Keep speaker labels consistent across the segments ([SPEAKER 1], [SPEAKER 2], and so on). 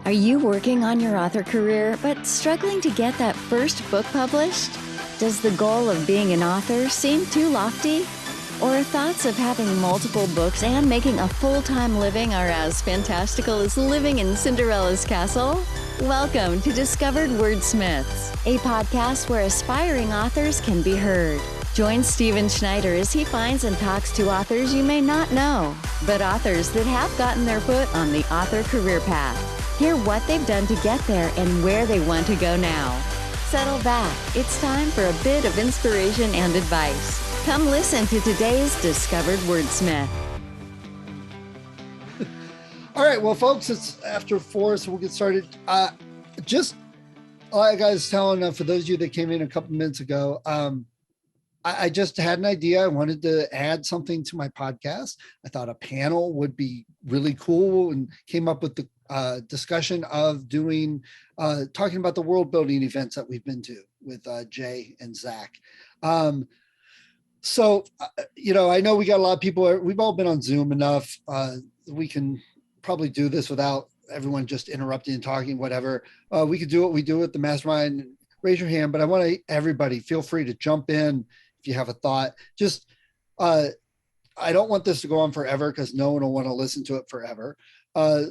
[SPEAKER 1] Are you working on your author career but struggling to get that first book published? Does the goal of being an author seem too lofty? Or thoughts of having multiple books and making a full-time living are as fantastical as living in Cinderella's castle? Welcome to Discovered Wordsmiths, a podcast where aspiring authors can be heard. Join Stephen Schneider as he finds and talks to authors you may not know, but authors that have gotten their foot on the author career path. Hear what they've done to get there and where they want to go now. Settle back. It's time for a bit of inspiration and advice. Come listen to today's Discovered Wordsmith.
[SPEAKER 2] All right, well, folks, it's after 4, so we'll get started. Just like I was telling, for those of you that came in a couple minutes ago, I just had an idea. I wanted to add something to my podcast. I thought a panel would be really cool and came up with the discussion of doing, talking about the world building events that we've been to with Jay and Zach. So, I know we got a lot of people, we've all been on Zoom enough. We can probably do this without everyone just interrupting and talking, whatever. We could do what we do with the mastermind. Raise your hand, but I want everybody feel free to jump in if you have a thought. Just, I don't want this to go on forever because no one will want to listen to it forever.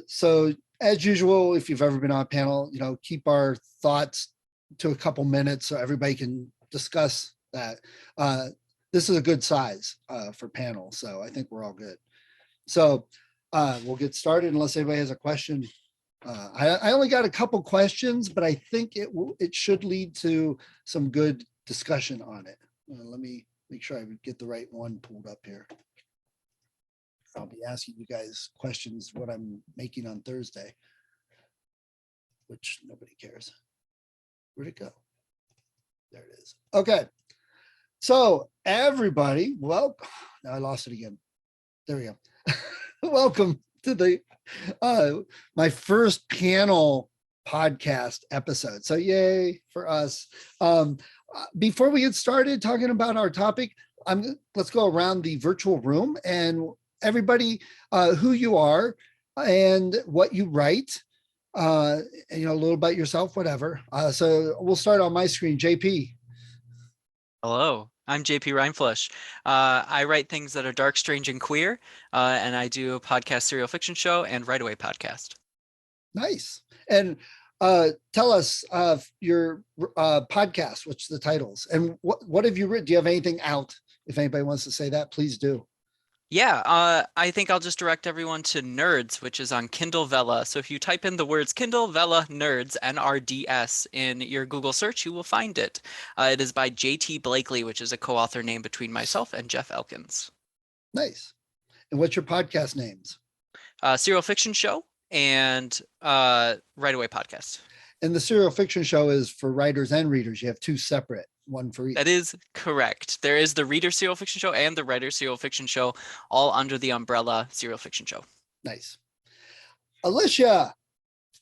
[SPEAKER 2] So as usual, if you've ever been on a panel, keep our thoughts to a couple minutes so everybody can discuss that. This is a good size for panels, so I think we're all good. So we'll get started unless anybody has a question. I only got a couple questions, but I think it should lead to some good discussion on it. Let me make sure I get the right one pulled up here. I'll be asking you guys questions what I'm making on Thursday, which nobody cares. Where'd it go? There it is. Okay. So everybody, well, now I lost it again. There we go. Welcome to the my first panel podcast episode. So yay for us. Before we get started talking about our topic, let's go around the virtual room and everybody, who you are and what you write, and, a little about yourself, whatever. So we'll start on my screen. JP.
[SPEAKER 3] Hello, I'm JP Reinflush. I write things that are dark, strange, and queer, and I do a podcast, serial fiction show, and Right Away podcast.
[SPEAKER 2] Nice. And tell us your podcast, what's the titles, and what have you written? Do you have anything out? If anybody wants to say that, please do.
[SPEAKER 3] Yeah, I think I'll just direct everyone to Nerds, which is on Kindle Vella. So if you type in the words Kindle Vella Nerds, NRDS, in your Google search, you will find it. It is by J.T. Blakely, which is a co-author name between myself and Jeff Elkins.
[SPEAKER 2] Nice. And what's your podcast names?
[SPEAKER 3] Serial Fiction Show and Right Away podcast.
[SPEAKER 2] And the Serial Fiction Show is for writers and readers. You have two separate, one for each.
[SPEAKER 3] That is correct. There is the Reader Serial Fiction Show and the Writer Serial Fiction Show, all under the umbrella Serial Fiction Show.
[SPEAKER 2] Nice. Alicia,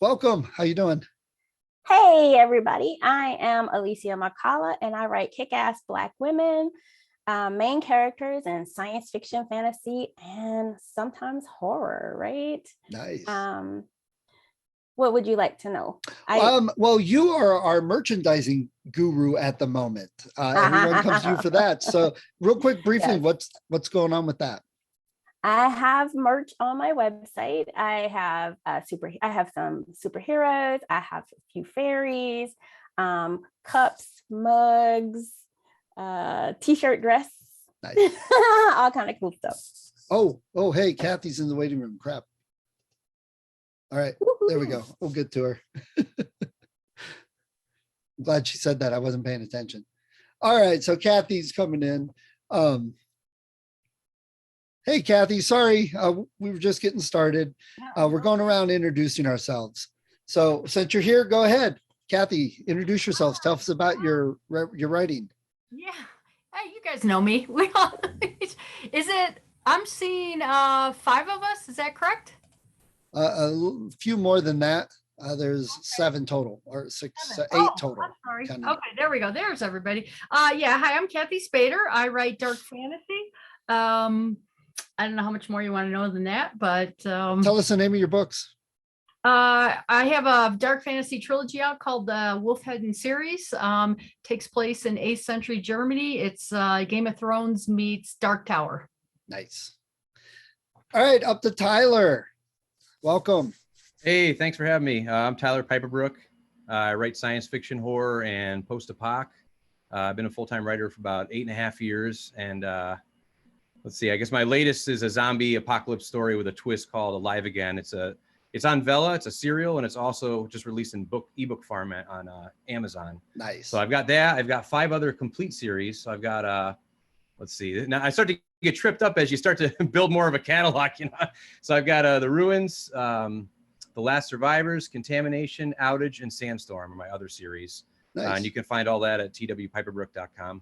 [SPEAKER 2] welcome. How you doing?
[SPEAKER 4] Hey, everybody. I am Alicia McCullough, and I write kick-ass Black women, main characters in science fiction, fantasy, and sometimes horror, right?
[SPEAKER 2] Nice.
[SPEAKER 4] What would you like to know?
[SPEAKER 2] Well, you are our merchandising guru at the moment. Everyone comes to you for that. So real quick, briefly, yes. What's going on with that?
[SPEAKER 4] I have merch on my website. I have I have some superheroes. I have a few fairies, cups, mugs, t-shirt, dress, nice. All kind of cool stuff.
[SPEAKER 2] Oh, hey, Kathy's in the waiting room. Crap. All right, there we go. We'll get to her. I'm glad she said that. I wasn't paying attention. All right, so Kathy's coming in. Hey, Kathy, sorry, we were just getting started. We're going around introducing ourselves. So since you're here, go ahead. Kathy, introduce yourselves. Tell us about your writing.
[SPEAKER 5] Yeah, hey, you guys know me. I'm seeing 5 of us, is that correct?
[SPEAKER 2] A few more than that. There's 7 total, or 8 total.
[SPEAKER 5] I'm sorry. Okay, there we go. There's everybody. Yeah, hi, I'm Kathy Spader. I write dark fantasy. I don't know how much more you want to know than that, but
[SPEAKER 2] tell us the name of your books.
[SPEAKER 5] I have a dark fantasy trilogy out called the Wolfhead series. Takes place in 8th century Germany. It's Game of Thrones meets Dark Tower.
[SPEAKER 2] Nice. All right, up to Tyler. Welcome.
[SPEAKER 6] Hey, thanks for having me. I'm Tyler Piperbrook. I write science fiction, horror, and post-apoc. I've been a full-time writer for about 8.5 years. And let's see, I guess my latest is a zombie apocalypse story with a twist called Alive Again. It's on Vella, it's a serial, and it's also just released in ebook format on Amazon.
[SPEAKER 2] Nice.
[SPEAKER 6] So I've got that. I've got 5 other complete series. So I've got, let's see, now I start to get tripped up as you start to build more of a catalog, you know. So I've got The Ruins, The Last Survivors, Contamination, Outage, and Sandstorm are my other series.
[SPEAKER 2] Nice.
[SPEAKER 6] And you can find all that at twpiperbrook.com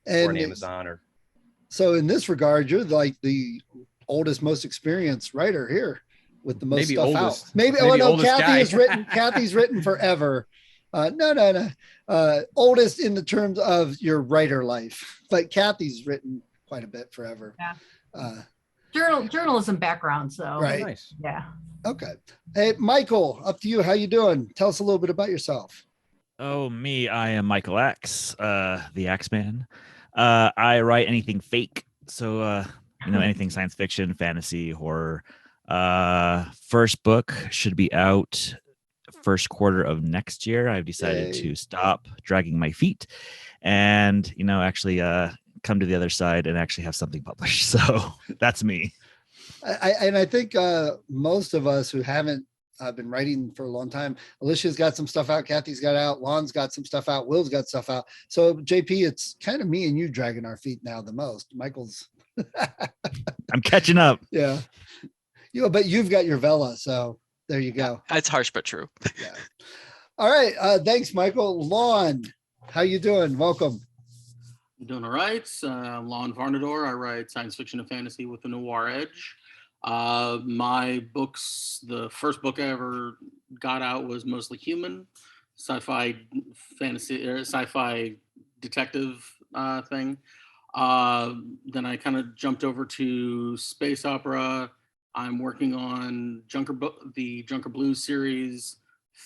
[SPEAKER 6] or on Amazon. Or
[SPEAKER 2] so in this regard, you're like the oldest, most experienced writer here with the most stuff
[SPEAKER 6] oldest.
[SPEAKER 2] out. Maybe oh no, Kathy's written forever. No. Oldest in the terms of your writer life, but Kathy's written quite a bit forever.
[SPEAKER 5] Yeah. Journalism background, so
[SPEAKER 2] right.
[SPEAKER 6] Nice.
[SPEAKER 5] Yeah.
[SPEAKER 2] Okay. Hey, Michael, up to you. How you doing? Tell us a little bit about yourself.
[SPEAKER 7] Oh, me. I am Michael Axe, the Axeman. I write anything fake. So, anything science fiction, fantasy, horror. First book should be out first quarter of next year. I've decided to stop dragging my feet and, actually come to the other side and actually have something published. So that's me.
[SPEAKER 2] I think most of us who haven't been writing for a long time, Alicia's got some stuff out, Kathy's got out, Lon's got some stuff out, Will's got stuff out. So JP, it's kind of me and you dragging our feet now the most. Michael's
[SPEAKER 7] I'm catching up.
[SPEAKER 2] Yeah. But you've got your Vella, so there you go.
[SPEAKER 3] It's harsh but true.
[SPEAKER 2] Yeah. All right. Thanks, Michael. Lon, how you doing? Welcome.
[SPEAKER 8] I'm doing all right. Lon Varnador. I write science fiction and fantasy with a noir edge. My books, the first book I ever got out was mostly human, sci-fi fantasy, or sci-fi detective thing. Then I kind of jumped over to space opera. I'm working on the Junker Blues series.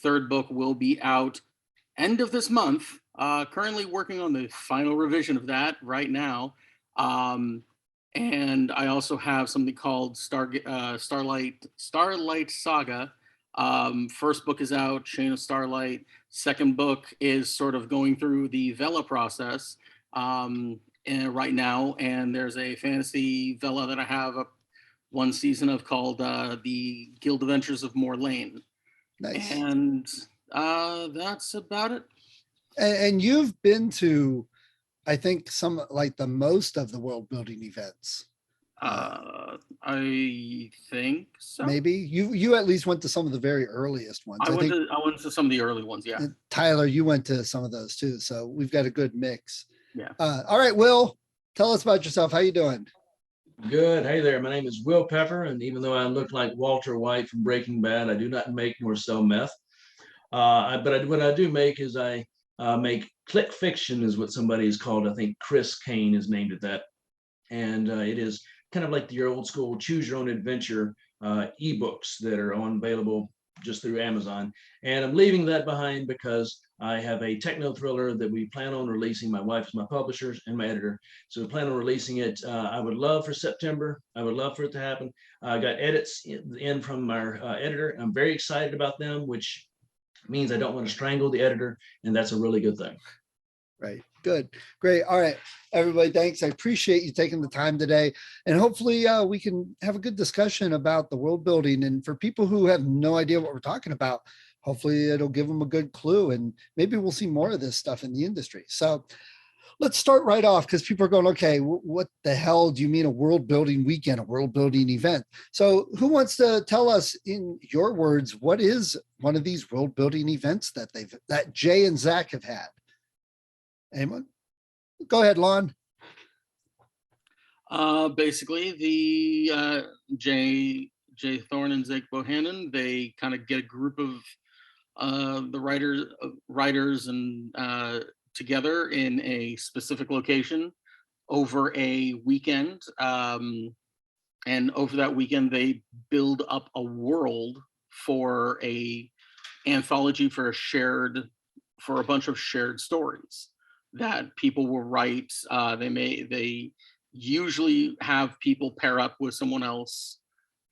[SPEAKER 8] Third book will be out end of this month. Currently working on the final revision of that right now. And I also have something called Starlight Saga. First book is out, Chain of Starlight. Second book is sort of going through the Vella process and right now. And there's a fantasy Vella that I have one season of called The Guild Adventures of Moor Lane.
[SPEAKER 2] Nice.
[SPEAKER 8] And that's about it.
[SPEAKER 2] And you've been to, I think, some like the most of the world building events.
[SPEAKER 8] I think so.
[SPEAKER 2] Maybe you at least went to some of the very earliest ones.
[SPEAKER 8] I went to some of the early ones. Yeah.
[SPEAKER 2] And Tyler, you went to some of those too. So we've got a good mix.
[SPEAKER 8] Yeah.
[SPEAKER 2] All right, Will, tell us about yourself. How you doing?
[SPEAKER 9] Good. Hey there. My name is Will Pepper, and even though I look like Walter White from Breaking Bad, I do not make nor sell meth. But what I do make is I make click fiction, is what somebody has called. I think Chris Kane has named it that, and it is kind of like your old school choose your own adventure ebooks that are available just through Amazon. And I'm leaving that behind because I have a techno thriller that we plan on releasing. My wife is my publisher and my editor, so we plan on releasing it. I would love for September. I would love for it to happen. I got edits in from our editor. I'm very excited about them, which means I don't want to strangle the editor, and that's a really good thing.
[SPEAKER 2] Right. Good. Great. All right, everybody. Thanks. I appreciate you taking the time today. And hopefully we can have a good discussion about the world building. And for people who have no idea what we're talking about, hopefully it'll give them a good clue. And maybe we'll see more of this stuff in the industry. So let's start right off, because people are going, okay, what the hell do you mean a world building weekend, a world building event? So who wants to tell us in your words, what is one of these world building events that Jay and Zach have had? Anyone? Go ahead, Lon.
[SPEAKER 8] Basically, the Jay Thorn and Zach Bohannon, they kind of get a group of the writers and together in a specific location over a weekend. And over that weekend, they build up a world for a anthology for a bunch of shared stories that people will write. They usually have people pair up with someone else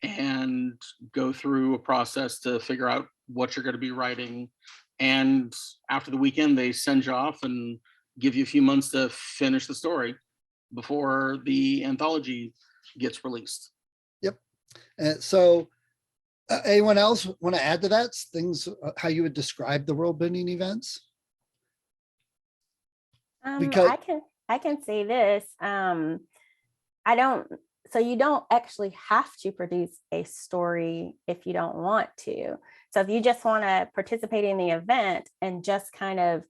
[SPEAKER 8] and go through a process to figure out what you're going to be writing. And after the weekend, they send you off and give you a few months to finish the story before the anthology gets released.
[SPEAKER 2] Yep. And so anyone else want to add to that? Things, how you would describe the world building events?
[SPEAKER 4] Because I can say this. So you don't actually have to produce a story if you don't want to. So if you just want to participate in the event and just kind of,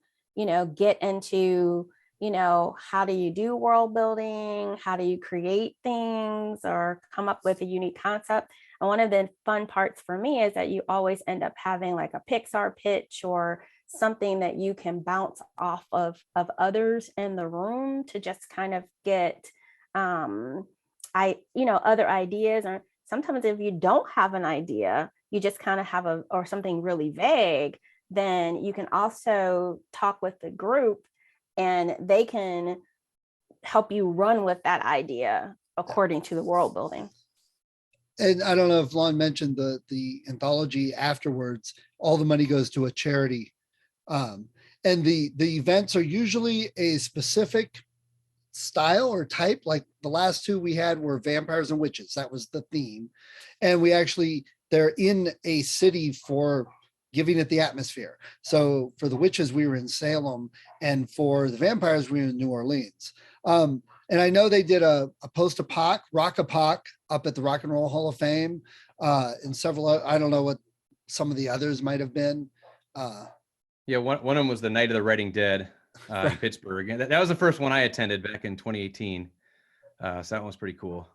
[SPEAKER 4] get into, how do you do world building? How do you create things or come up with a unique concept? And one of the fun parts for me is that you always end up having like a Pixar pitch or something that you can bounce off of others in the room to just kind of get other ideas. Or sometimes if you don't have an idea, you just kind of have or something really vague, then you can also talk with the group and they can help you run with that idea according to the world building.
[SPEAKER 2] And I don't know if Lon mentioned the anthology afterwards, all the money goes to a charity. And the events are usually a specific style or type. Like the last two we had were vampires and witches. That was the theme. And they're in a city for giving it the atmosphere. So for the witches, we were in Salem, and for the vampires, we were in New Orleans. And I know they did a post-apoc, Rockapoc, up at the Rock and Roll Hall of Fame, and several, I don't know what some of the others might have been.
[SPEAKER 6] Yeah, one of them was the Night of the Writing Dead in Pittsburgh. And that was the first one I attended back in 2018. So that one was pretty cool.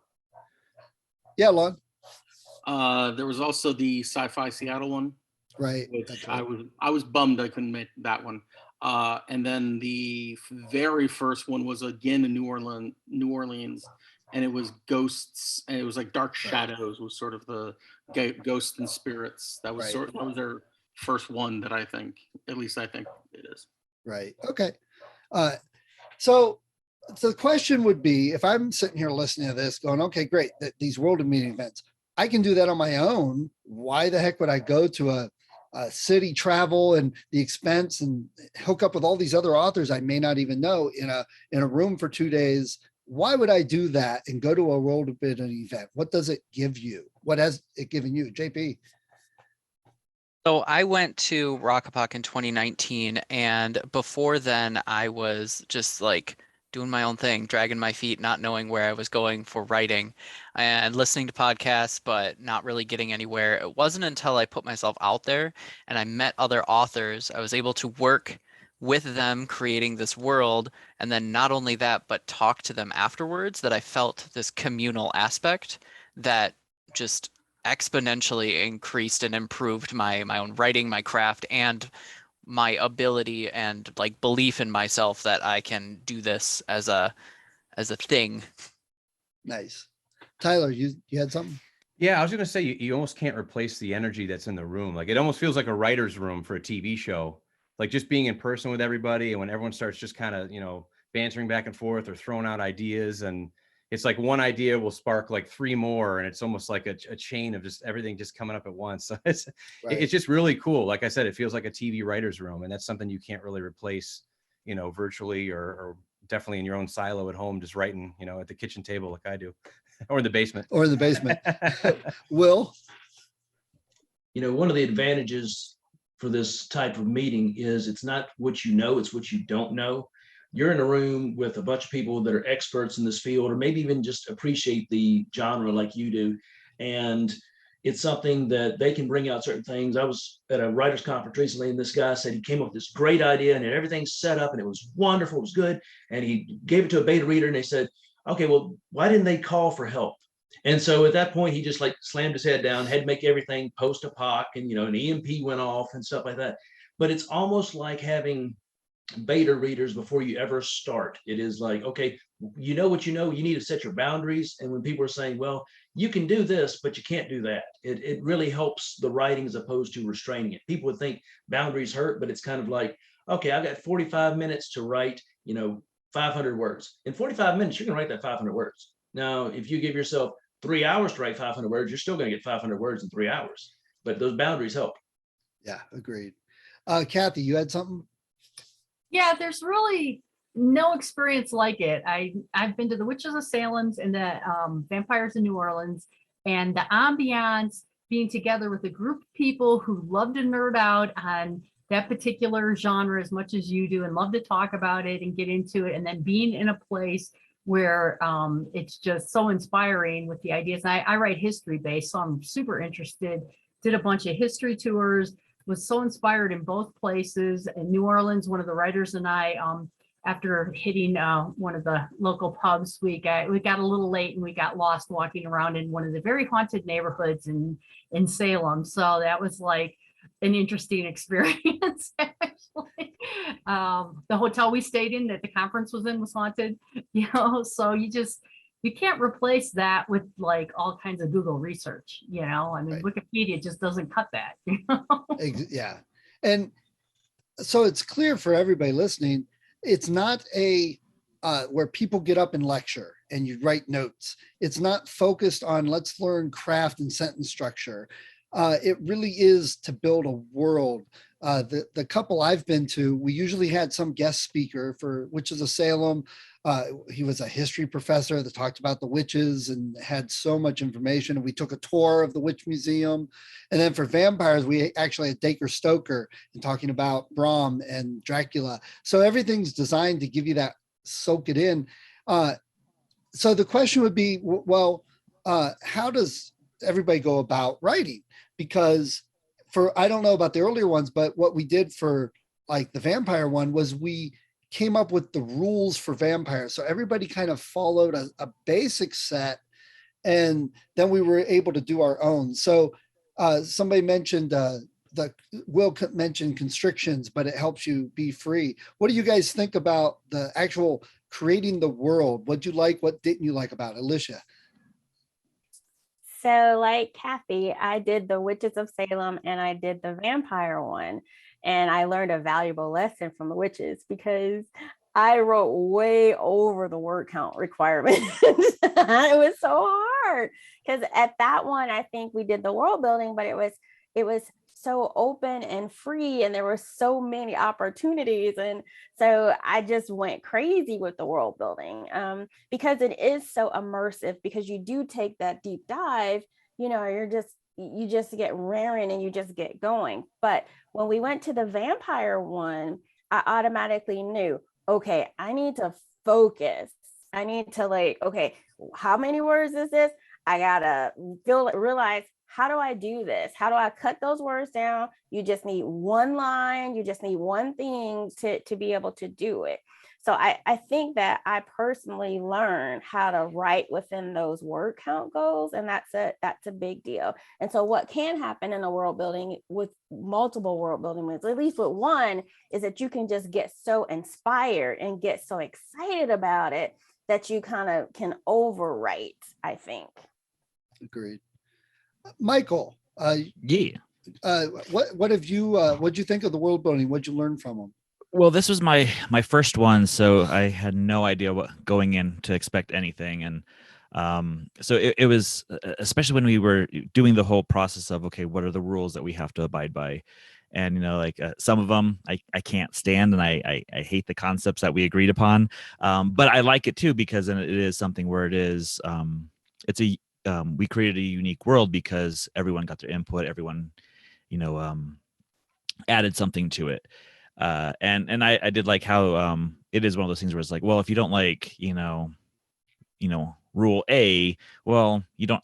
[SPEAKER 2] Yeah, Lon.
[SPEAKER 8] There was also the Sci-Fi Seattle one.
[SPEAKER 2] Right.
[SPEAKER 8] Which I was bummed I couldn't make that one. And then the very first one was again in New Orleans, and it was ghosts, and it was like Dark Shadows was sort of the ghosts and spirits. That was that was their first one that I think it is. Right.
[SPEAKER 2] Okay. So the question would be, if I'm sitting here listening to this going, okay, great, these world meeting events, I can do that on my own. Why the heck would I go to a city, travel and the expense and hook up with all these other authors I may not even know in a room for 2 days? Why would I do that and go to a world building event? What does it give you? What has it given you, JP?
[SPEAKER 3] So I went to Rockapoc in 2019, and before then I was just like doing my own thing, dragging my feet, not knowing where I was going for writing and listening to podcasts, but not really getting anywhere. It wasn't until I put myself out there and I met other authors, I was able to work with them creating this world. And then not only that, but talk to them afterwards, that I felt this communal aspect that just exponentially increased and improved my own writing, my craft, and my ability and like belief in myself that I can do this as a thing.
[SPEAKER 2] Nice. Tyler, you had something?
[SPEAKER 6] Yeah, I was going to say, you almost can't replace the energy that's in the room. Like it almost feels like a writer's room for a TV show, like just being in person with everybody. And when everyone starts just kind of, bantering back and forth or throwing out ideas, and it's like one idea will spark like three more, and it's almost like a chain of just everything just coming up at once. So it's just really cool. Like I said, it feels like a TV writer's room, and that's something you can't really replace, virtually or definitely in your own silo at home, just writing, at the kitchen table like I do, or in the basement.
[SPEAKER 2] Will?
[SPEAKER 9] One of the advantages for this type of meeting is it's not what you know, it's what you don't know. You're in a room with a bunch of people that are experts in this field, or maybe even just appreciate the genre like you do. And it's something that they can bring out certain things. I was at a writer's conference recently, and this guy said he came up with this great idea and everything's set up and it was wonderful, it was good. And he gave it to a beta reader and they said, okay, well, why didn't they call for help? And so at that point, he just like slammed his head down, had to make everything post-apoc, and, an EMP went off and stuff like that. But it's almost like having beta readers before you ever start. It is like, okay, you know what you know, you need to set your boundaries. And when people are saying, well, you can do this, but you can't do that, it really helps the writing as opposed to restraining it. People would think boundaries hurt, but it's kind of like, okay, I've got 45 minutes to write, 500 words. In 45 minutes, you can write that 500 words. Now, if you give yourself 3 hours to write 500 words, you're still going to get 500 words in 3 hours. But those boundaries help.
[SPEAKER 2] Yeah, agreed. Kathy, you had something?
[SPEAKER 5] Yeah, there's really no experience like it. I've been to the Witches of Salem and the Vampires in New Orleans, and the ambiance, being together with a group of people who love to nerd out on that particular genre as much as you do and love to talk about it and get into it, and then being in a place where it's just so inspiring with the ideas. I write history based, so I'm super interested. Did a bunch of history tours, was so inspired in both places. In New Orleans, one of the writers and I, after hitting one of the local pubs, we got a little late and we got lost walking around in one of the very haunted neighborhoods in Salem. So that was like an interesting experience, actually. The hotel we stayed in that the conference was in was haunted, so you can't replace that with like all kinds of Google research, I mean, right. Wikipedia just doesn't cut that,
[SPEAKER 2] Yeah. And so it's clear for everybody listening, it's not where people get up and lecture and you write notes. It's not focused on let's learn craft and sentence structure. It really is to build a world. The couple I've been to, we usually had some guest speaker for Witches of Salem. He was a history professor that talked about the witches and had so much information. And we took a tour of the Witch Museum. And then for vampires, we actually had Dacre Stoker and talking about Bram and Dracula. So everything's designed to give you that soak it in. So the question would be, well, how does everybody go about writing? Because I don't know about the earlier ones, but what we did for like the vampire one was we came up with the rules for vampires. So everybody kind of followed a basic set, and then we were able to do our own. So somebody mentioned Will mentioned constrictions, but it helps you be free. What do you guys think about the actual creating the world? What'd you like? What didn't you like about it? Alicia?
[SPEAKER 4] So like Kathy, I did the Witches of Salem and I did the vampire one. And I learned a valuable lesson from the witches because I wrote way over the word count requirement. It was so hard because at that one, I think we did the world building, but it was so open and free and there were so many opportunities. And so I just went crazy with the world building because it is so immersive, because you do take that deep dive, you just get raring and you just get going. But when we went to the vampire one, I automatically knew, okay, I need to focus. I need to okay, how many words is this? I gotta realize, how do I do this? How do I cut those words down? You just need one line. You just need one thing to be able to do it. So I think that I personally learned how to write within those word count goals. And that's a big deal. And so what can happen in a world building with multiple world building wins, at least with one, is that you can just get so inspired and get so excited about it that you kind of can overwrite, I think.
[SPEAKER 2] Agreed. Michael,
[SPEAKER 7] yeah.
[SPEAKER 2] What'd you think of the world building? What'd you learn from them?
[SPEAKER 7] Well, this was my first one, so I had no idea what going in to expect anything, and so it was, especially when we were doing the whole process of, okay, what are the rules that we have to abide by, and some of them I can't stand, and I hate the concepts that we agreed upon, but I like it too because it is something where it is we created a unique world because everyone got their input, everyone added something to it. And I did like how it is one of those things where it's like, well, if you don't like, rule A, well, you don't,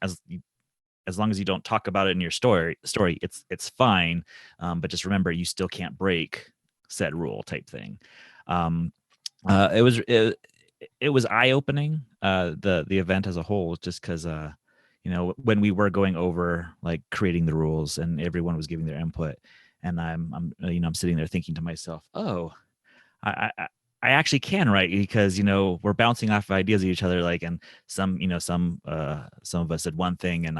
[SPEAKER 7] as long as you don't talk about it in your story, it's fine. But just remember, you still can't break said rule type thing. It was eye-opening, the event as a whole, just because when we were going over like creating the rules and everyone was giving their input. And I'm sitting there thinking to myself, oh, I actually can write because, we're bouncing off ideas of each other. Like, and some of us said one thing and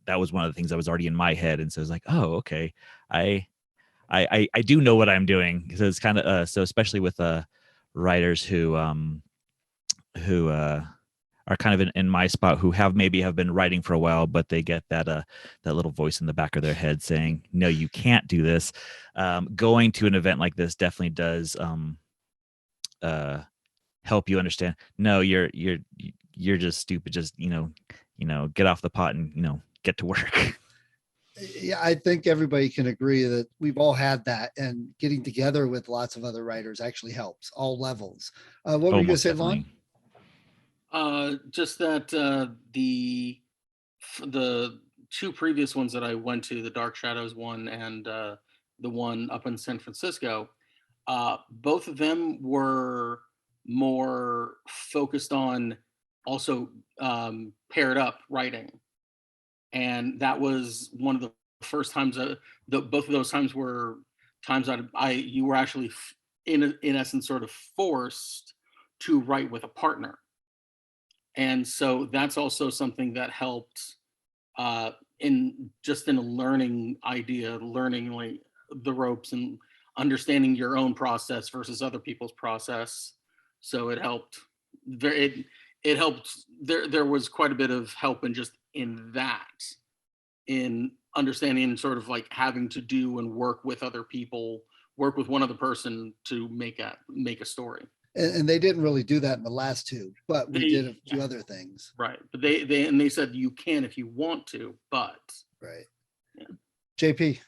[SPEAKER 7] that was one of the things that was already in my head. And so it's like, oh, okay. I do know what I'm doing. So it's kind of, so especially with, writers who are kind of in my spot, who maybe have been writing for a while, but they get that little voice in the back of their head saying, no, you can't do this. Going to an event like this definitely does, help you understand, no, you're just stupid. Just, get off the pot and, get to work.
[SPEAKER 2] Yeah, I think everybody can agree that we've all had that, and getting together with lots of other writers actually helps all levels. What were you going to say, Lon?
[SPEAKER 8] Just that the two previous ones that I went to, the Dark Shadows one and the one up in San Francisco, both of them were more focused on also paired up writing. And that was one of the first times both of those times were times that you were actually in essence sort of forced to write with a partner. And so that's also something that helped in a learning like the ropes and understanding your own process versus other people's process. So it helped. It helped. There was quite a bit of help in understanding sort of like having to do and work with other people, work with one other person to make a story.
[SPEAKER 2] And they didn't really do that in the last two, but we did a few other things.
[SPEAKER 8] Right. But they said you can if you want to, but.
[SPEAKER 2] Right.
[SPEAKER 8] Yeah.
[SPEAKER 2] JP.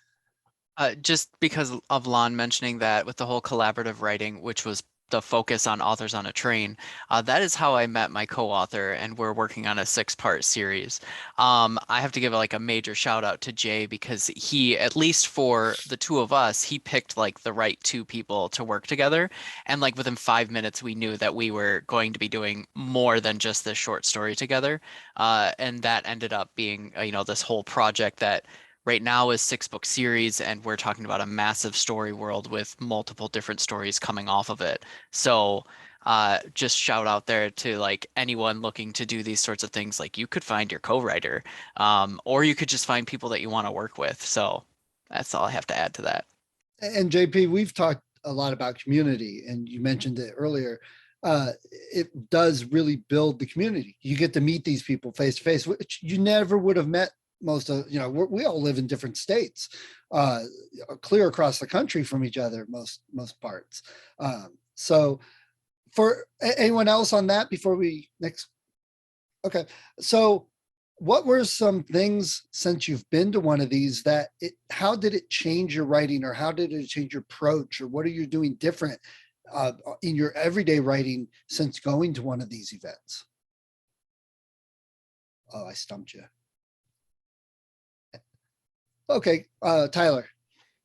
[SPEAKER 3] Just because of Lon mentioning that with the whole collaborative writing, which was the focus on Authors on a Train, that is how I met my co-author, and we're working on a 6-part series. I have to give like a major shout out to Jay, because he, at least for the two of us, he picked like the right two people to work together, and like within 5 minutes we knew that we were going to be doing more than just this short story together, and that ended up being this whole project that right now is 6-book series, and we're talking about a massive story world with multiple different stories coming off of it. So just shout out there to like anyone looking to do these sorts of things. Like, you could find your co-writer, or you could just find people that you want to work with. So that's all I have to add to that. And
[SPEAKER 2] JP, we've talked a lot about community, and you mentioned it earlier. It does really build the community. You get to meet these people face to face, which you never would have met. Most of, we all live in different states, clear across the country from each other, most parts. So for anyone else on that before we next. Okay. So what were some things, since you've been to one of these, how did it change your writing, or how did it change your approach, or what are you doing different in your everyday writing since going to one of these events? Oh, I stumped you. Okay, Tyler.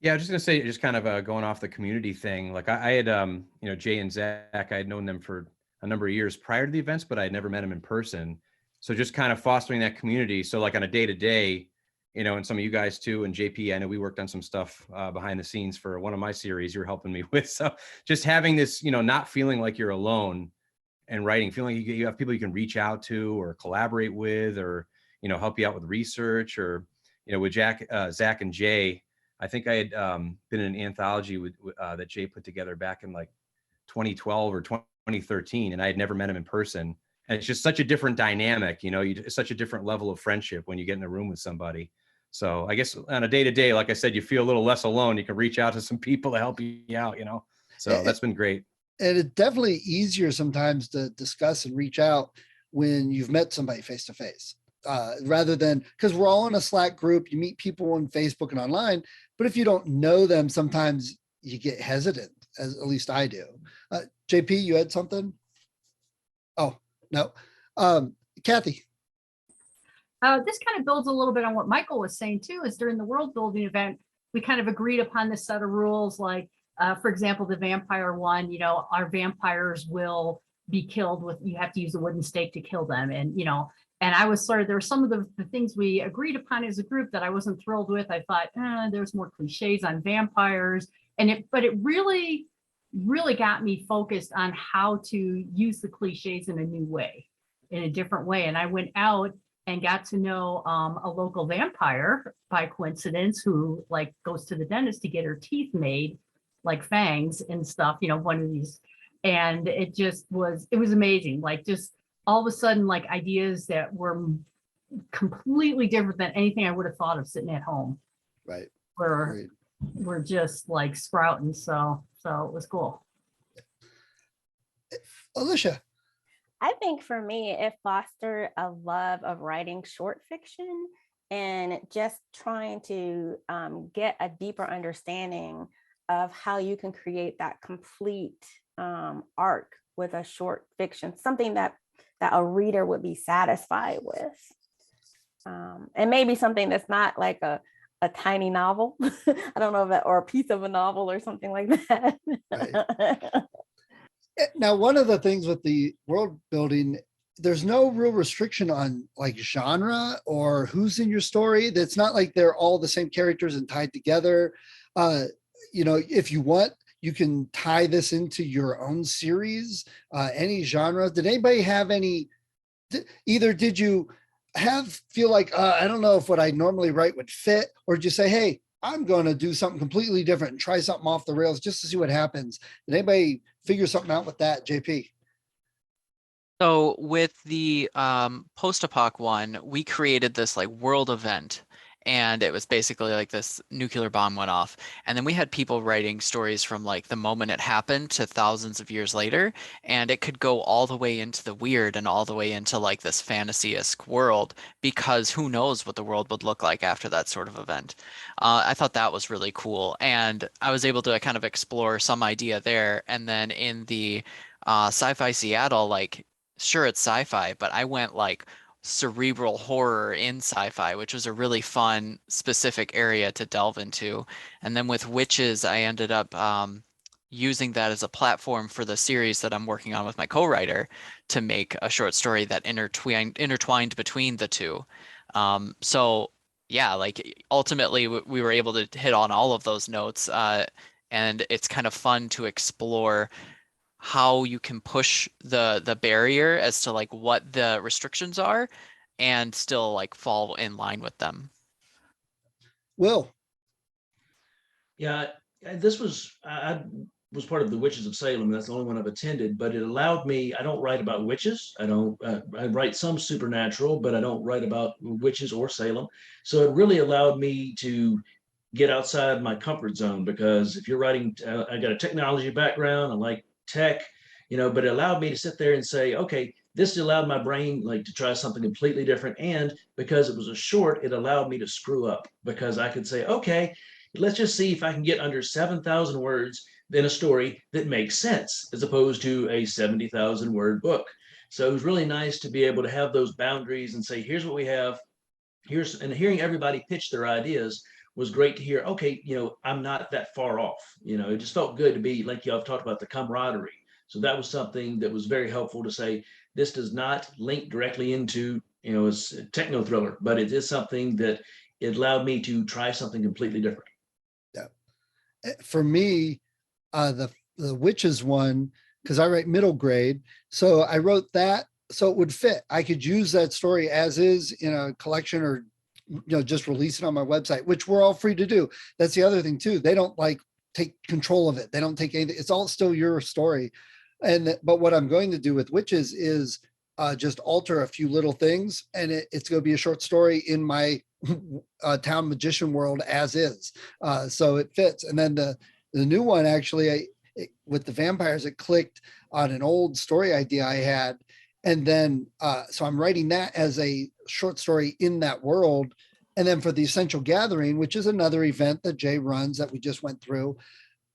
[SPEAKER 6] Yeah, I was just gonna say, just kind of going off the community thing. Like I had, Jay and Zach, I had known them for a number of years prior to the events, but I had never met them in person. So just kind of fostering that community. So like on a day-to-day, and some of you guys too, and JP, I know we worked on some stuff behind the scenes for one of my series you're helping me with. So just having this, not feeling like you're alone and writing, feeling like you have people you can reach out to or collaborate with, or, help you out with research, or, with Zach and Jay. I think I had been in an anthology that Jay put together back in like 2012 or 2013, and I had never met him in person. And it's just such a different dynamic, it's such a different level of friendship when you get in a room with somebody. So I guess on a day-to-day, like I said, you feel a little less alone. You can reach out to some people to help you out, So that's been great.
[SPEAKER 2] And it's definitely easier sometimes to discuss and reach out when you've met somebody face to face. Rather than, because we're all in a Slack group, you meet people on Facebook and online, but if you don't know them, sometimes you get hesitant, at least I do. JP, you had something? Oh, no. Kathy.
[SPEAKER 5] This kind of builds a little bit on what Michael was saying too, is during the world building event, we kind of agreed upon this set of rules. Like, for example, the vampire one, our vampires will be killed with, you have to use a wooden stake to kill them. And, and I was there were some of the things we agreed upon as a group that I wasn't thrilled with. I thought, there's more cliches on vampires. But it really really got me focused on how to use the cliches in a new way, in a different way. And I went out and got to know a local vampire by coincidence, who like goes to the dentist to get her teeth made, like fangs and stuff, you know, one of these. And it was amazing. Like just all of a sudden, like ideas that were completely different than anything I would have thought of sitting at home.
[SPEAKER 2] Right.
[SPEAKER 5] Were just like sprouting. So it was cool.
[SPEAKER 2] Alicia.
[SPEAKER 4] I think for me, it fostered a love of writing short fiction and just trying to get a deeper understanding of how you can create that complete arc with a short fiction, something that a reader would be satisfied with. And maybe something that's not like a tiny novel. I don't know if that, or a piece of a novel or something like that.
[SPEAKER 2] Right. Now, one of the things with the world building, there's no real restriction on like genre or who's in your story. That's not like they're all the same characters and tied together. You know, if you want, you can tie this into your own series, any genre. Did anybody have any, either did you feel like, I don't know if what I normally write would fit, or did you say, hey, I'm going to do something completely different and try something off the rails just to see what happens? Did anybody figure something out with that, JP?
[SPEAKER 3] So with the post-apoc one, we created this like world event, and it was basically like this nuclear bomb went off, and then we had people writing stories from like the moment it happened to thousands of years later, and it could go all the way into the weird and all the way into like this fantasy-esque world, because who knows what the world would look like after that sort of event. I thought that was really cool, and I was able to kind of explore some idea there. And then in the sci-fi Seattle, like sure it's sci-fi, but I went like cerebral horror in sci-fi, which was a really fun specific area to delve into. And then with witches, I ended up using that as a platform for the series that I'm working on with my co-writer to make a short story that intertwined between the two. So yeah, like ultimately we were able to hit on all of those notes, and it's kind of fun to explore how you can push the barrier as to like what the restrictions are and still like fall in line with them.
[SPEAKER 2] Will.
[SPEAKER 9] Yeah, this was, I was part of the Witches of Salem. That's the only one I've attended, but it allowed me, I don't write about witches. I write some supernatural, but I don't write about witches or Salem. So it really allowed me to get outside my comfort zone, because if you're writing, I got a technology background, I like tech, you know, but it allowed me to sit there and say, okay, this allowed my brain like to try something completely different. And because it was a short, it allowed me to screw up, because I could say, okay, let's just see if I can get under 7,000 words in a story that makes sense, as opposed to a 70,000 word book. So it was really nice to be able to have those boundaries and say, here's what we have. And hearing everybody pitch their ideas was great to hear. Okay, you know, I'm not that far off. You know, it just felt good to be like y'all have talked about the camaraderie. So that was something that was very helpful to say, this does not link directly into, you know, it's a techno thriller, but it is something that it allowed me to try something completely different.
[SPEAKER 2] Yeah. For me, the witches one, because I write middle grade, so I wrote that so it would fit. I could use that story as is in a collection, or just release it on my website, which we're all free to do. That's the other thing too. They don't like take control of it. They don't take anything. It's all still your story. But what I'm going to do with witches is just alter a few little things, and it's going to be a short story in my town magician world as is. So it fits. And then the new one, actually, with the vampires, it clicked on an old story idea I had. And then, so I'm writing that as a short story in that world. And then for the Essential Gathering, which is another event that Jay runs that we just went through,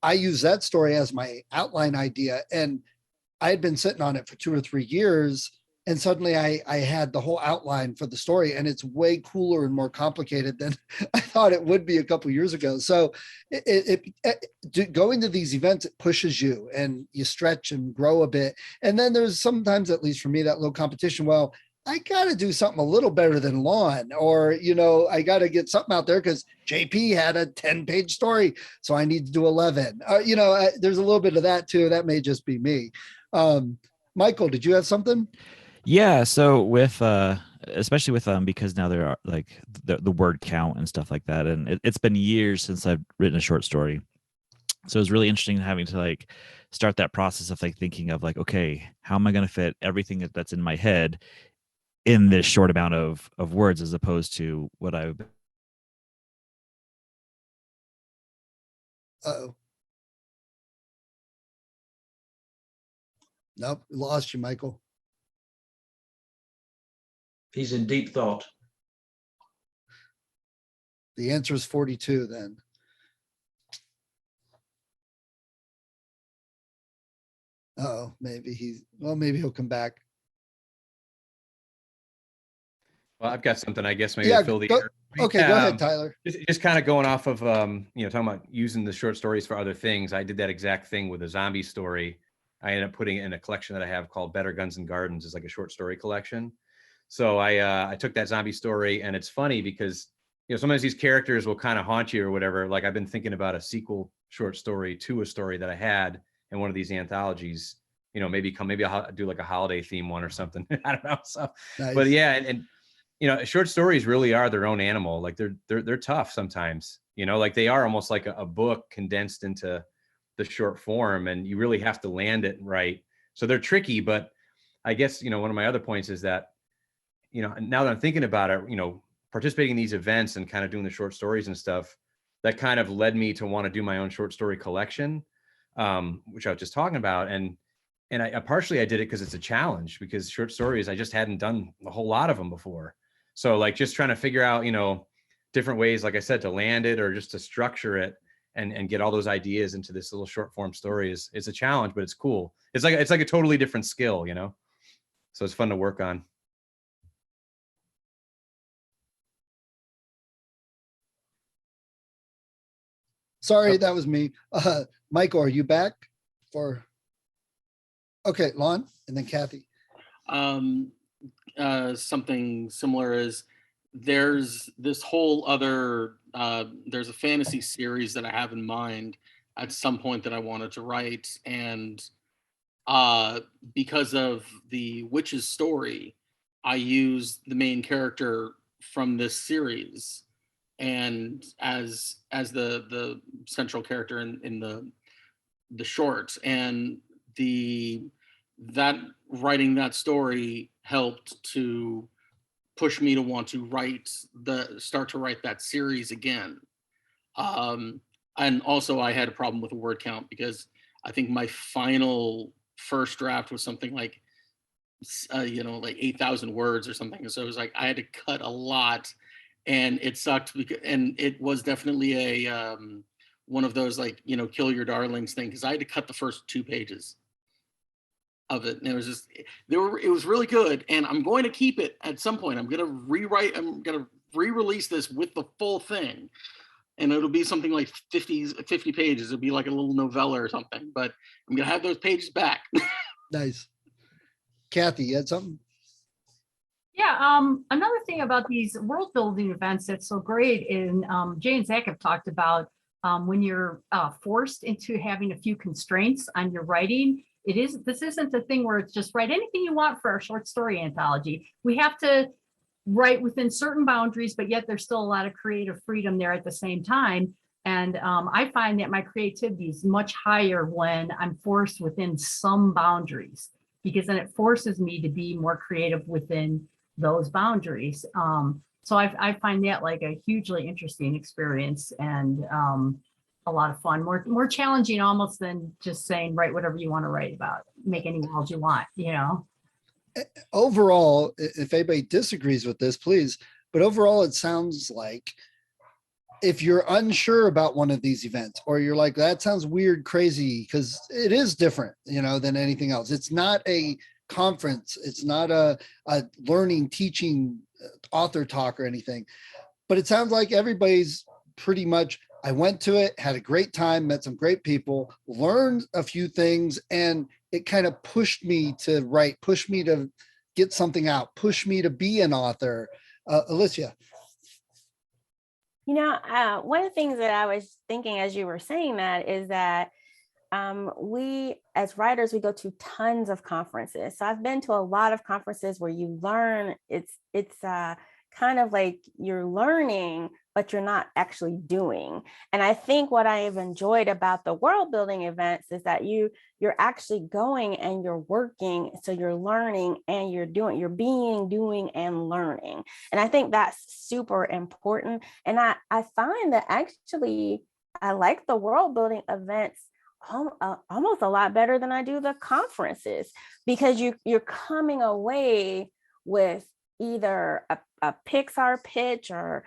[SPEAKER 2] I use that story as my outline idea. And I had been sitting on it for 2 or 3 years. And suddenly I had the whole outline for the story, and it's way cooler and more complicated than I thought it would be a couple of years ago. So going to these events, it pushes you and you stretch and grow a bit. And then there's sometimes, at least for me, that little competition. Well, I got to do something a little better than Lawn, or, I got to get something out there because JP had a 10-page story. So I need to do 11. There's a little bit of that too. That may just be me. Michael, did you have something?
[SPEAKER 7] Yeah. So with, especially with because now there are like the word count and stuff like that. And it's been years since I've written a short story. So it was really interesting having to like start that process of like thinking of like, okay, how am I going to fit everything that's in my head in this short amount of words, as opposed to what I've.
[SPEAKER 2] Uh-oh. Nope, lost you, Michael.
[SPEAKER 9] He's in deep thought.
[SPEAKER 2] The answer is 42 then. Uh-oh, maybe he'll come back.
[SPEAKER 6] Well, I've got something, I guess, maybe
[SPEAKER 2] Yeah,
[SPEAKER 6] to fill the air.
[SPEAKER 2] Okay, go ahead, Tyler.
[SPEAKER 6] Just kind of going off of, talking about using the short stories for other things. I did that exact thing with a zombie story. I ended up putting it in a collection that I have called Better Guns and Gardens. It's like a short story collection. So I took that zombie story, and it's funny because, sometimes these characters will kind of haunt you or whatever. Like I've been thinking about a sequel short story to a story that I had in one of these anthologies, maybe I'll do like a holiday theme one or something. I don't know. So,
[SPEAKER 2] Nice.
[SPEAKER 6] But yeah. And short stories really are their own animal. Like they're tough sometimes, like they are almost like a book condensed into the short form, and you really have to land it right. So they're tricky, but I guess, one of my other points is that, now that I'm thinking about it, participating in these events and kind of doing the short stories and stuff, that kind of led me to want to do my own short story collection, which I was just talking about. And I partially did it because it's a challenge, because short stories, I just hadn't done a whole lot of them before. So like just trying to figure out, different ways, like I said, to land it or just to structure it and get all those ideas into this little short form story is a challenge, but it's cool. It's like a totally different skill, so it's fun to work on.
[SPEAKER 2] Sorry, that was me. Michael, are you back? Okay, Lon, and then Kathy.
[SPEAKER 8] Something similar is there's this whole other there's a fantasy series that I have in mind at some point that I wanted to write, and because of the witch's story, I used the main character from this series and as the central character in the short, and that writing that story helped to push me to want to start to write that series again. And also I had a problem with the word count, because I think my final first draft was something like, like 8,000 words or something. So it was like, I had to cut a lot, and it sucked and it was definitely a, one of those like, kill your darlings thing. Cause I had to cut the first 2 pages of it, and it was just it was really good, and I'm going to keep it at some point. I'm gonna re-release this with the full thing, and it'll be something like 50 pages. It'll be like a little novella or something, but I'm gonna have those pages back.
[SPEAKER 2] Nice. Kathy, you had something?
[SPEAKER 5] Yeah, another thing about these world building events that's so great, and Jay and Zach have talked about, when you're forced into having a few constraints on your writing. This isn't a thing where it's just write anything you want for our short story anthology. We have to write within certain boundaries, but yet there's still a lot of creative freedom there at the same time. And I find that my creativity is much higher when I'm forced within some boundaries, because then it forces me to be more creative within those boundaries. So I find that like a hugely interesting experience, and a lot of fun, more challenging almost than just saying, write whatever you want to write about, make any world you want,
[SPEAKER 2] Overall, if anybody disagrees with this, please, but overall, it sounds like if you're unsure about one of these events, or you're like, that sounds weird, crazy, because it is different, than anything else. It's not a conference. It's not a learning, teaching, author talk or anything, but it sounds like everybody's pretty much, I went to it, had a great time, met some great people, learned a few things, and it kind of pushed me to write, pushed me to get something out, push me to be an author? Alicia.
[SPEAKER 4] One of the things that I was thinking as you were saying that is that we as writers, we go to tons of conferences. So I've been to a lot of conferences where you learn. It's kind of like you're learning, but you're not actually doing. And I think what I have enjoyed about the world building events is that you're actually going and you're working. So you're learning and you're being, doing, and learning. And I think that's super important. And I find that actually I like the world building events almost a lot better than I do the conferences, because you're coming away with either a Pixar pitch or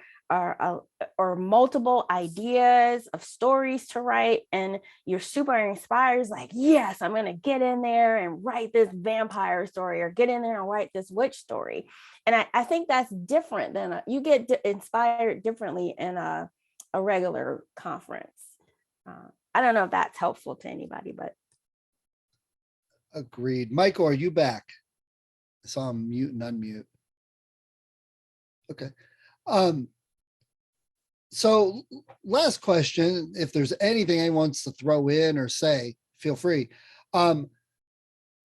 [SPEAKER 4] multiple ideas of stories to write, and you're super inspired. It's like, yes, I'm going to get in there and write this vampire story, or get in there and write this witch story. And I think that's different than you get inspired differently in a regular conference. I don't know if that's helpful to anybody, but.
[SPEAKER 2] Agreed. Michael, are you back? I saw him mute and unmute. Okay. So last question, if there's anything anyone wants to throw in or say, feel free.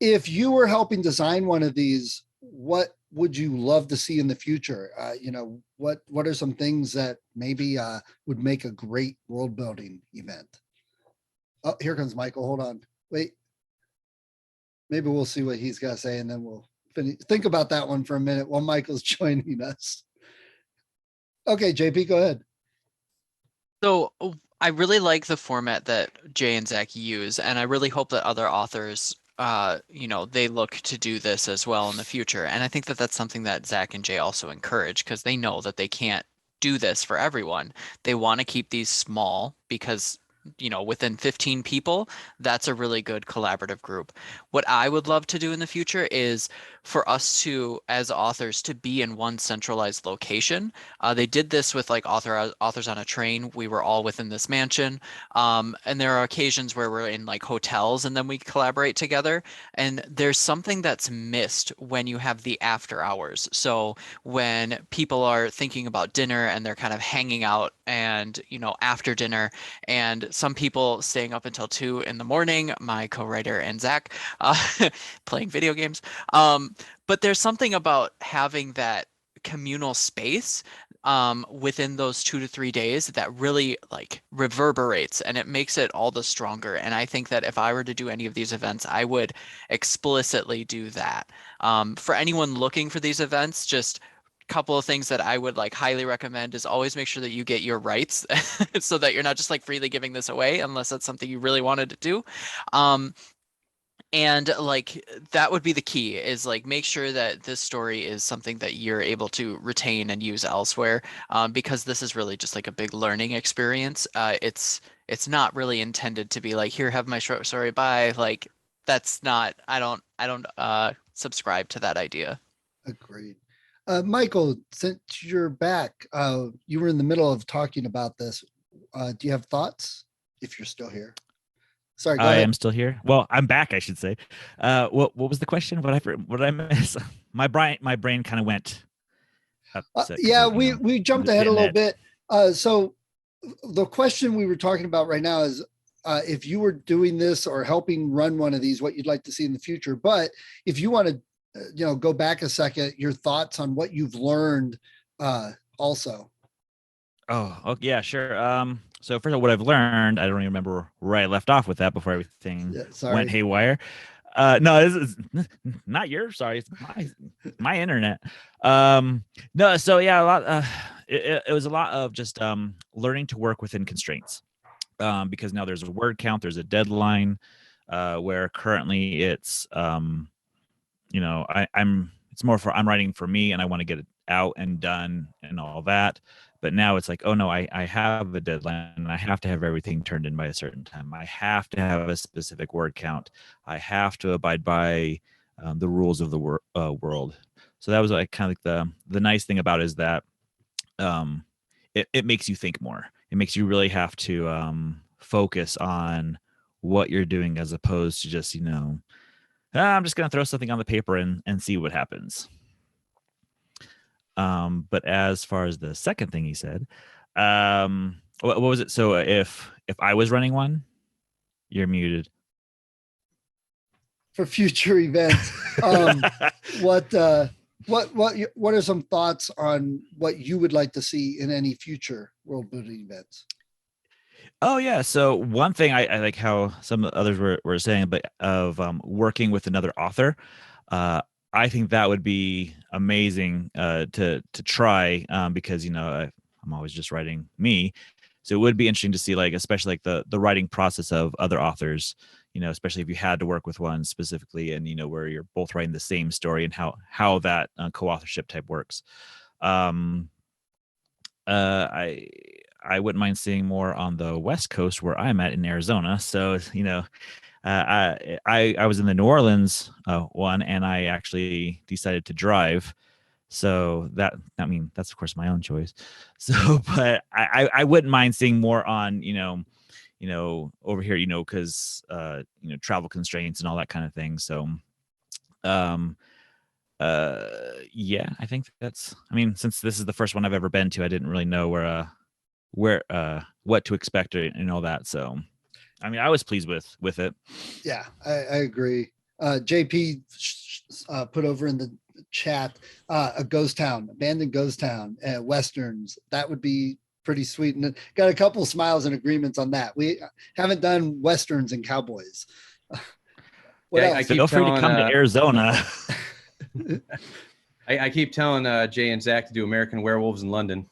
[SPEAKER 2] If you were helping design one of these, what would you love to see in the future? What are some things that maybe would make a great world building event? Oh, here comes Michael. Hold on. Wait. Maybe we'll see what he's got to say, and then we'll finish. Think about that one for a minute while Michael's joining us. Okay, JP, go ahead.
[SPEAKER 3] So I really like the format that Jay and Zach use, and I really hope that other authors, they look to do this as well in the future. And I think that that's something that Zach and Jay also encourage, because they know that they can't do this for everyone. They want to keep these small because within 15 people, that's a really good collaborative group. What I would love to do in the future is for us to, as authors, to be in one centralized location. They did this with like authors on a train. We were all within this mansion. And there are occasions where we're in like hotels and then we collaborate together. And there's something that's missed when you have the after hours. So when people are thinking about dinner and they're kind of hanging out and, after dinner, and some people staying up until 2 a.m, my co-writer and Zach, playing video games. But there's something about having that communal space within those 2 to 3 days that really like reverberates, and it makes it all the stronger. And I think that if I were to do any of these events, I would explicitly do that. For anyone looking for these events, just couple of things that I would like highly recommend is always make sure that you get your rights so that you're not just like freely giving this away unless that's something you really wanted to do. And like that would be the key, is like make sure that this story is something that you're able to retain and use elsewhere, because this is really just like a big learning experience. It's not really intended to be like, here, have my short story, bye. Like that's not, I don't subscribe to that idea.
[SPEAKER 2] Agreed. Michael, since you're back, you were in the middle of talking about this. Do you have thoughts? If you're still here. Sorry, go
[SPEAKER 7] I
[SPEAKER 2] ahead.
[SPEAKER 7] am still here. Well, I'm back, I should say. What was the question? What did I miss? My brain kind of went.
[SPEAKER 2] Yeah, we jumped ahead a little bit. So the question we were talking about right now is if you were doing this or helping run one of these, what you'd like to see in the future. But if you want to go back a second, your thoughts on what you've learned also.
[SPEAKER 7] Oh, yeah, sure. So first of all, what I've learned, I don't even remember where I left off with that before everything went haywire. No, this is not yours. Sorry, it's my internet. No, so yeah, a lot. It was a lot of just learning to work within constraints, because now there's a word count, there's a deadline, where currently it's it's more for I'm writing for me and I want to get it out and done and all that. But now it's like, oh no, I have a deadline and I have to have everything turned in by a certain time. I have to have a specific word count. I have to abide by the rules of the world. So that was like kind of like the nice thing about it is that it makes you think more. It makes you really have to focus on what you're doing as opposed to just, I'm just going to throw something on the paper and see what happens. But as far as the second thing he said, what was it? So if I was running one, you're muted.
[SPEAKER 2] For future events, what are some thoughts on what you would like to see in any future world building events?
[SPEAKER 7] Oh yeah. So one thing I like how some others were saying, but of working with another author, I think that would be amazing to try because I'm always just writing me, so it would be interesting to see especially the writing process of other authors. Especially if you had to work with one specifically, and where you're both writing the same story and how that co-authorship type works. I wouldn't mind seeing more on the West Coast where I'm at in Arizona. So, I was in the New Orleans one, and I actually decided to drive. So that's of course my own choice. So, but I wouldn't mind seeing more on, over here, because, travel constraints and all that kind of thing. So, yeah, I think since this is the first one I've ever been to, I didn't really know what to expect and all that. So, I was pleased with it.
[SPEAKER 2] Yeah, I agree. JP put over in the chat a ghost town, abandoned ghost town, westerns. That would be pretty sweet, and got a couple smiles and agreements on that. We haven't done westerns and cowboys.
[SPEAKER 7] Feel free to come to Arizona.
[SPEAKER 6] I keep telling Jay and Zach to do American Werewolves in London.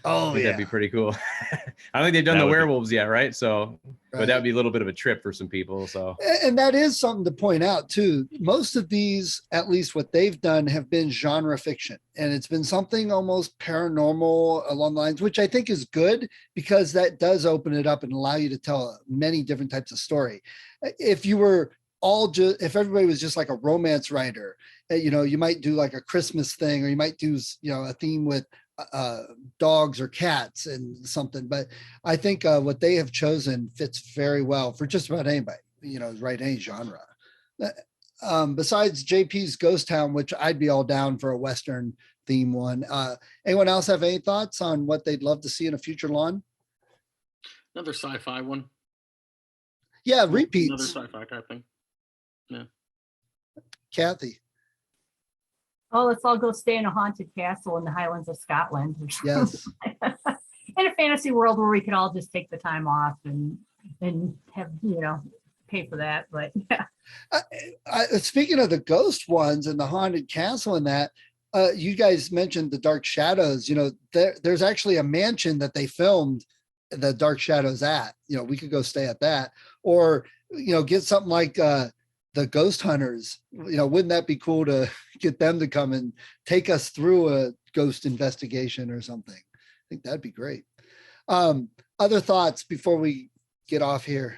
[SPEAKER 2] Oh, yeah.
[SPEAKER 6] That'd be pretty cool. I don't think they've done the werewolves yet, right? So, but that would be a little bit of a trip for some people. So,
[SPEAKER 2] and that is something to point out too. Most of these, at least what they've done, have been genre fiction, and it's been something almost paranormal along the lines, which I think is good because that does open it up and allow you to tell many different types of story. If you were if everybody was just like a romance writer, you might do like a Christmas thing, or you might do, a theme with dogs or cats and something. But I think what they have chosen fits very well for just about anybody, write any genre. Besides JP's Ghost Town, which I'd be all down for a Western theme one. Anyone else have any thoughts on what they'd love to see in a future lawn?
[SPEAKER 8] Another sci-fi one.
[SPEAKER 2] Yeah, repeats.
[SPEAKER 8] Another sci-fi type thing. Yeah.
[SPEAKER 2] Kathy.
[SPEAKER 5] Oh, let's all go stay in a haunted castle in the Highlands of Scotland.
[SPEAKER 2] Yes.
[SPEAKER 5] In a fantasy world where we could all just take the time off and have, pay for that. But yeah.
[SPEAKER 2] Speaking of the ghost ones and the haunted castle and that, you guys mentioned the Dark Shadows. There's actually a mansion that they filmed the Dark Shadows at. We could go stay at that, or get something like the Ghost Hunters. Wouldn't that be cool to get them to come and take us through a ghost investigation or something? I think that'd be great. Other thoughts before we get off here?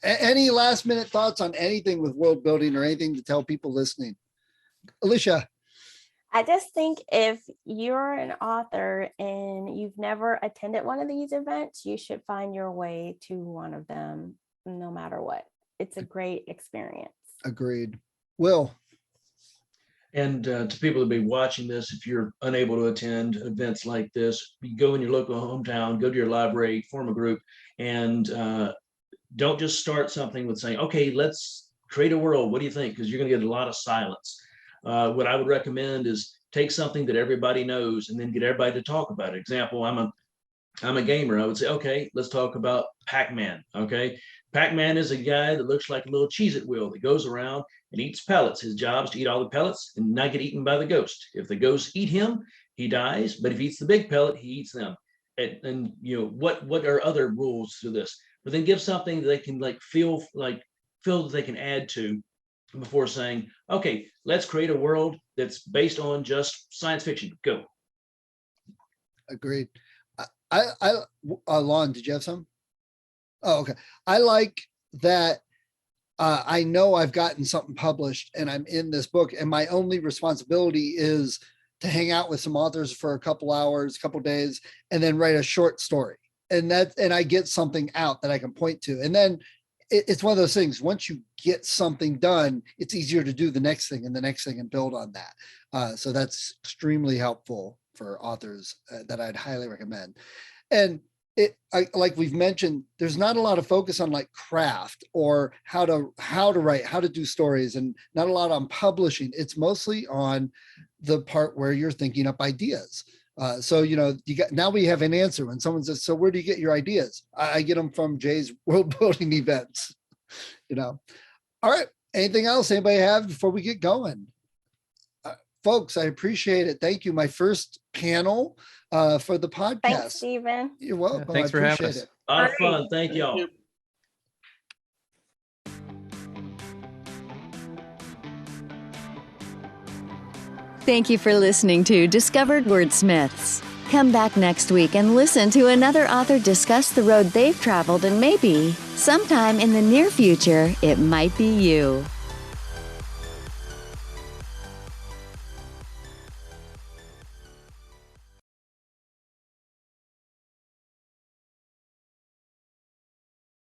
[SPEAKER 2] Any last minute thoughts on anything with world building or anything to tell people listening? Alicia.
[SPEAKER 4] I just think if you're an author and you've never attended one of these events, you should find your way to one of them no matter what. It's a great experience.
[SPEAKER 2] Agreed. Will.
[SPEAKER 9] And to people that be watching this, if you're unable to attend events like this, you go in your local hometown, go to your library, form a group, and don't just start something with saying, okay, let's create a world. What do you think? Because you're going to get a lot of silence. What I would recommend is take something that everybody knows and then get everybody to talk about it. Example, I'm a gamer. I would say, okay, let's talk about Pac-Man. Okay. Pac-Man is a guy that looks like a little Cheez-It wheel that goes around and eats pellets. His job is to eat all the pellets and not get eaten by the ghost. If the ghosts eat him, he dies. But if he eats the big pellet, he eats them. And what are other rules to this? But then give something that they can feel that they can add to before saying, okay, let's create a world that's based on just science fiction. Go.
[SPEAKER 2] Agreed. Lon, did you have some? Oh, okay. I like that. I know I've gotten something published and I'm in this book, and my only responsibility is to hang out with some authors for a couple hours, couple days, and then write a short story. And I get something out that I can point to. And then it's one of those things. Once you get something done, it's easier to do the next thing and the next thing and build on that. So that's extremely helpful for authors that I'd highly recommend. And like we've mentioned, there's not a lot of focus on like craft or how to write, how to do stories, and not a lot on publishing. It's mostly on the part where you're thinking up ideas. So, now we have an answer when someone says, so where do you get your ideas? I get them from Jay's world building events, All right. Anything else anybody have before we get going? Folks, I appreciate it. Thank you. My first panel for the podcast.
[SPEAKER 4] Thanks, Stephen.
[SPEAKER 2] You're welcome.
[SPEAKER 6] Thanks for having us.
[SPEAKER 9] A lot of fun. Thank y'all.
[SPEAKER 1] Thank you for listening to Discovered Wordsmiths. Come back next week and listen to another author discuss the road they've traveled, and maybe, sometime in the near future, it might be you.